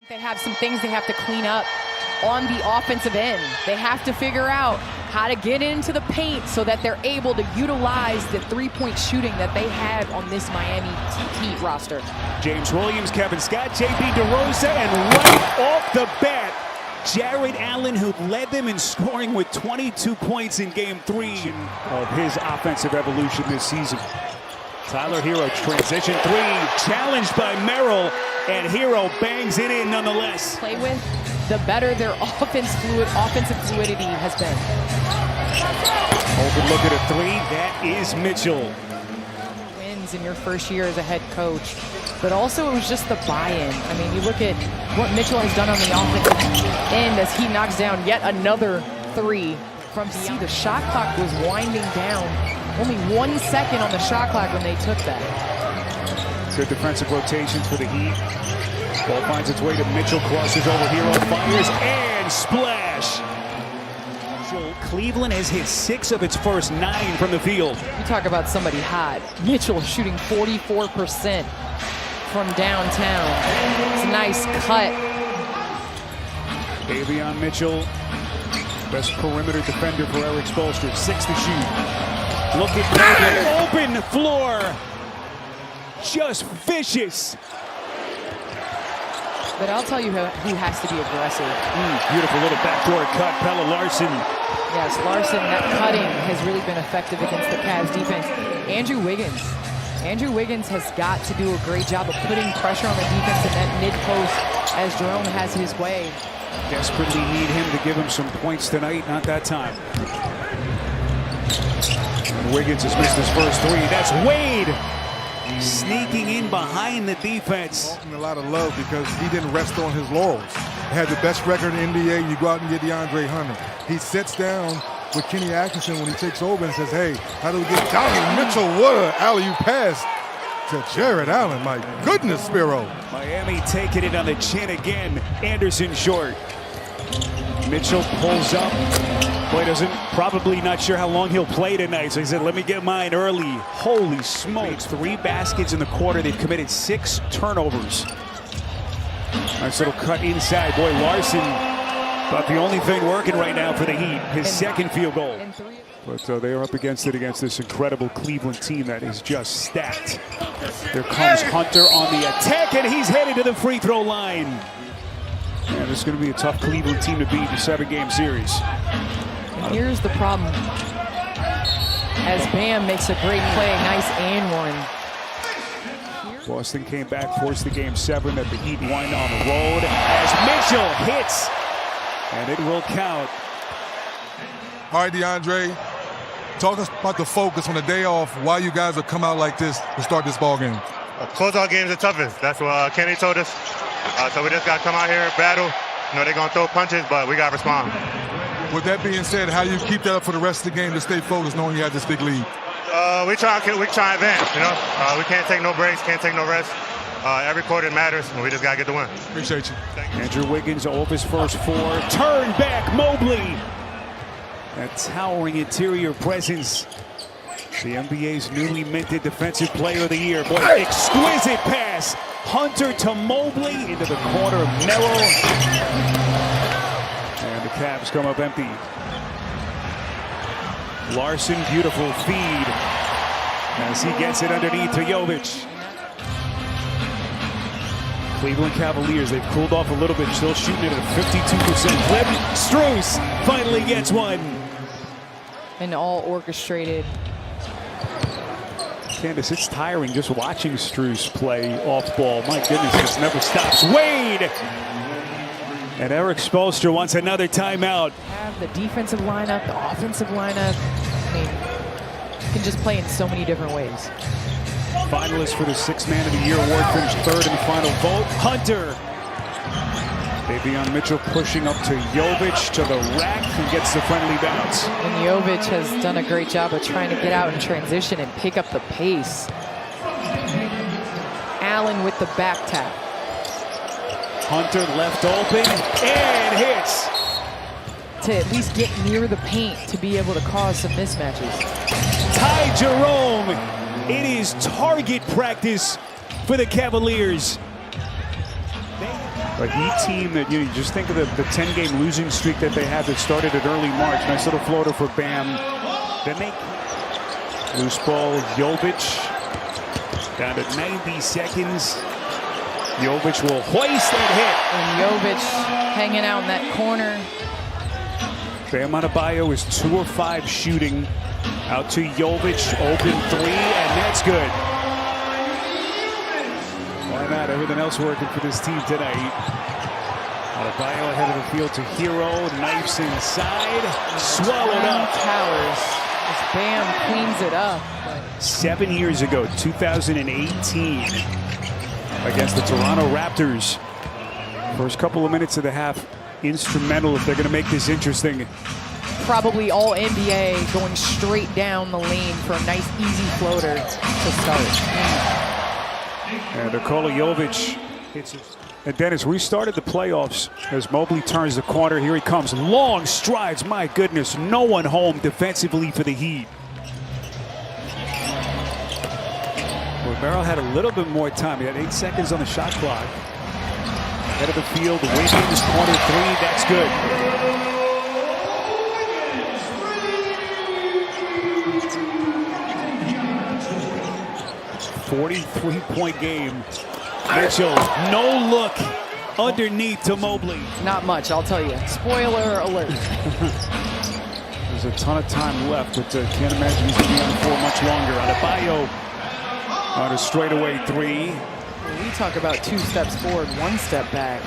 They have some things they have to clean up on the offensive end. They have to figure out how to get into the paint so that they're able to utilize the three-point shooting that they have on this Miami Heat roster. James Williams, Kevin Scott, JP DeRosa, and right off the bat, Jarrett Allen, who led them in scoring with 22 points in Game 3 of his offensive evolution this season. Tyler Hero, transition three, challenged by Merrill, and Hero bangs it in nonetheless. Play with, the better their offensive fluidity has been. Open look at a three, that is Mitchell. Wins in your first year as a head coach, but also it was just the buy-in. I mean, you look at what Mitchell has done on the offensive end as he knocks down yet another three from beyond. The shot clock was winding down. Only 1 second on the shot clock when they took that. Good defensive rotations for the Heat. Ball finds its way to Mitchell, crosses over Hero, fires, and splash. Cleveland has hit 6 of its first 9 from the field. You talk about somebody hot. Mitchell shooting 44% from downtown. It's a nice cut. Davion Mitchell, best perimeter defender for Eric Spoelstra, 6 to shoot. Look at that open floor. Just vicious. But I'll tell you who has to be aggressive. Beautiful little backdoor cut, Pelle Larsson. Yes, Larsson, that cutting has really been effective against the Cavs defense. Andrew Wiggins. Andrew Wiggins has got to do a great job of putting pressure on the defense in that mid-post as Jerome has his way. Desperately need him to give him some points tonight, not that time. And Wiggins has missed his first 3. That's Wade sneaking in behind the defense. A lot of love because he didn't rest on his laurels. He had the best record in the NBA. You go out and get DeAndre Hunter. He sits down with Kenny Atkinson when he takes over and says, hey, how do we get Donovan Mitchell? What an alley-oop pass to Jarrett Allen. My goodness, Spiro. Miami taking it on the chin again. Anderson short. Mitchell pulls up. Boy, probably not sure how long he'll play tonight. So he said, let me get mine early. Holy smokes. 3 baskets in the quarter. They've committed 6 turnovers. Nice little cut inside. Boy, Larsson, about the only thing working right now for the Heat. His second field goal. But they are up against it against this incredible Cleveland team that is just stacked. There comes Hunter on the attack, and he's headed to the free throw line. And this is going to be a tough Cleveland team to beat in a 7-game series. And here's the problem. As Bam makes a great play, nice and one. Boston came back, forced the game 7 that the Heat won on the road as Mitchell hits, and it will count. All right, DeAndre, talk us about the focus on the day off, why you guys have come out like this to start this ball game. Closeout games are toughest. That's what Kenny told us. So we just got to come out here, battle. You know, they're going to throw punches, but we got to respond. With that being said, how do you keep that up for the rest of the game to stay focused knowing you have this big lead? We try to advance, you know. We can't take no breaks, can't take no rest. Every quarter matters, and we just got to get the win. Appreciate you. Andrew Wiggins off his first 4. Turn back, Mobley. That towering interior presence. The NBA's newly minted Defensive Player of the Year. Boy, exquisite pass. Hunter to Mobley into the corner of Merrill. And the Cavs come up empty. Larsson, beautiful feed as he gets it underneath to Jovic. Cleveland Cavaliers, they've cooled off a little bit, still shooting it at a 52% clip. Strus finally gets one. And all orchestrated. Candace, it's tiring just watching Strus play off ball. My goodness, this never stops. Wade! And Eric Spoelstra wants another timeout. Have the defensive lineup, the offensive lineup. I mean, you can just play in so many different ways. Finalist for the 6th Man of the Year award, finished 3rd in the final vote. Hunter. Davion Mitchell pushing up to Jovic to the rack and gets the friendly bounce. And Jovic has done a great job of trying to get out in transition and pick up the pace. Allen with the back tap. Hunter left open and hits. To at least get near the paint to be able to cause some mismatches. Ty Jerome. It is target practice for the Cavaliers. A Heat team that, you just think of the 10-game losing streak that they had that started in early March. Nice little floater for Bam. Then they loose ball, Jovic down to 90 seconds. Jovic will hoist and hit. And Jovic hanging out in that corner. Bam Adebayo is 2 of 5 shooting. Out to Jovic, open 3, and that's good. Why not? Everything else working for this team tonight. Adebayo ahead of the field to Hero, knifes inside, swallowed up. Towers as Bam cleans it up. 7 years ago, 2018, against the Toronto Raptors. First couple of minutes of the half, instrumental if they're going to make this interesting. Probably all NBA going straight down the lane for a nice easy floater to start. And Nikola Jovic hits it. And Dennis, we started the playoffs as Mobley turns the corner. Here he comes, long strides. My goodness, no one home defensively for the Heat. Well, Merrill had a little bit more time. He had 8 seconds on the shot clock. Head of the field, Wiggins, corner 3, that's good. 43-point game. Mitchell, no look underneath to Mobley. Not much, I'll tell you. Spoiler alert. There's a ton of time left, but can't imagine he's going to be on the floor much longer. Adebayo on a straightaway 3. We talk about 2 steps forward, 1 step back.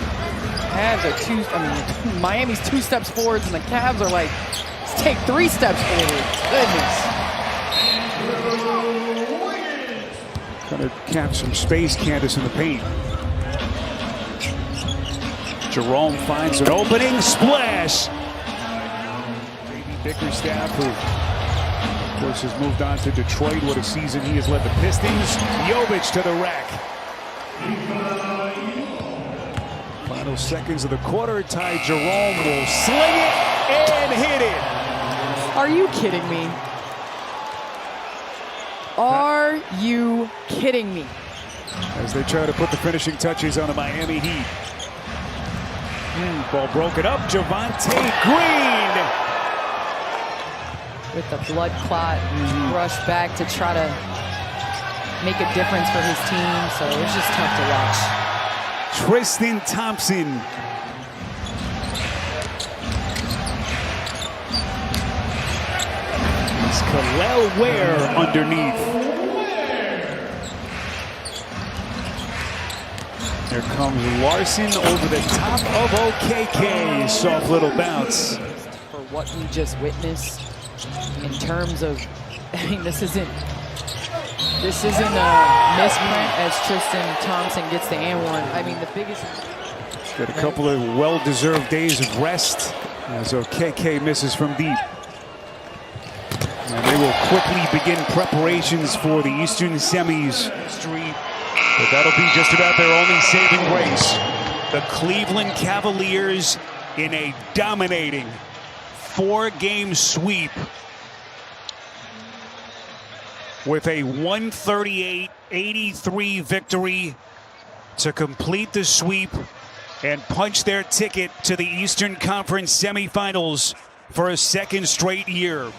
Cavs are Miami's 2 steps forwards, and the Cavs are like, let's take 3 steps forward. Goodness. Trying to cap some space, Candace, in the paint. Jerome finds an opening, splash. J.B. Bickerstaff, who, of course, has moved on to Detroit. What a season he has led the Pistons. Jovic to the rack. Final seconds of the quarter. Ty Jerome will sling it and hit it. Are you kidding me? Are you kidding me? As they try to put the finishing touches on the Miami Heat. Ball broken up. Javonte Green. With the blood clot rush back to try to make a difference for his team. So it was just tough to watch. Tristan Thompson. It's Khalil Ware underneath. Here comes Larson over the top of OKK. Soft little bounce. For what we just witnessed in terms of, I mean, this isn't a misprint as Tristan Thompson gets the and one. I mean, the biggest. Got a couple of well-deserved days of rest as OKK misses from deep. And they will quickly begin preparations for the Eastern semis. But that'll be just about their only saving grace. The Cleveland Cavaliers in a dominating 4-game sweep with a 138-83 victory to complete the sweep and punch their ticket to the Eastern Conference semifinals for a 2nd straight year.